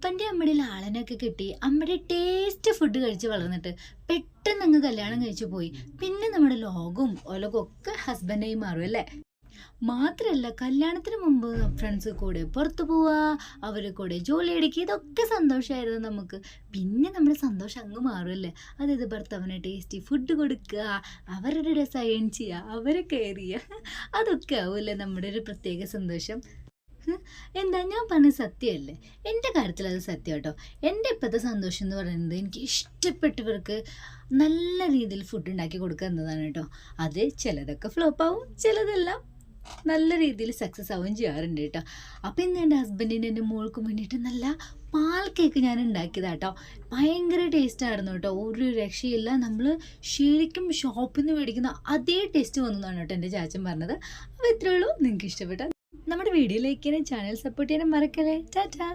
അപ്പൻ്റെ അമ്മയുടെ ലാളനൊക്കെ കിട്ടി അമ്മയുടെ ടേസ്റ്റ് ഫുഡ് കഴിച്ച് വളർന്നിട്ട് പെട്ടെന്ന് അങ്ങ് കല്യാണം കഴിച്ചു പോയി. പിന്നെ നമ്മുടെ ലോകവും ഒലകവും ഒക്കെ ഹസ്ബൻഡായി മാറും അല്ലേ. മാത്രല്ല കല്യാണത്തിന് മുമ്പ് ഫ്രണ്ട്സ് കൂടെ പുറത്തു പോവാ, അവരെ കൂടെ ജോലി അടിക്കുക, ഇതൊക്കെ സന്തോഷമായിരുന്നു നമുക്ക്. പിന്നെ നമ്മുടെ സന്തോഷം അങ്ങ് മാറുമല്ലേ. അതായത് ഭർത്താവിന് ടേസ്റ്റി ഫുഡ് കൊടുക്കുക, അവരുടെ ഡ്രസ്സ് അയൺ ചെയ്യുക, അവരെ കെയർ ചെയ്യുക, അതൊക്കെ ആവുമല്ലേ നമ്മുടെ ഒരു പ്രത്യേക സന്തോഷം. എന്താ ഞാൻ പറഞ്ഞ സത്യമല്ലേ? എൻ്റെ കാര്യത്തിൽ അത് സത്യം കേട്ടോ. എൻ്റെ ഇപ്പോഴത്തെ സന്തോഷം എന്ന് പറയുന്നത് എനിക്ക് ഇഷ്ടപ്പെട്ടവർക്ക് നല്ല രീതിയിൽ ഫുഡ് ഉണ്ടാക്കി കൊടുക്കുക എന്നതാണ് കേട്ടോ. അത് ചിലതൊക്കെ ഫ്ലോപ്പ് ആവും, ചിലതെല്ലാം നല്ല രീതിയിൽ സക്സസ് ആവുകയും ചെയ്യാറുണ്ട് കേട്ടോ. അപ്പം ഇന്ന് എൻ്റെ ഹസ്ബൻഡിന് എൻ്റെ മോൾക്കും വേണ്ടിയിട്ട് നല്ല പാൽ കേക്ക് ഞാൻ ഉണ്ടാക്കിയതാട്ടോ. ഭയങ്കര ടേസ്റ്റ് ആയിരുന്നു കേട്ടോ, ഒരു രക്ഷയില്ല. നമ്മൾ ശരിക്കും ഷോപ്പിൽ നിന്ന് മേടിക്കുന്ന അതേ ടേസ്റ്റ് വന്നതാണ് കേട്ടോ എൻ്റെ ചാച്ചൻ പറഞ്ഞത്. അപ്പോൾ ഇത്രയേ ഉള്ളൂ. നിങ്ങൾക്ക് ഇഷ്ടപ്പെട്ട നമ്മുടെ വീഡിയോ ലൈക്ക് ചെയ്യാനും ചാനൽ സപ്പോർട്ട് ചെയ്യാനും മറക്കല്ലേ. ടാറ്റാ.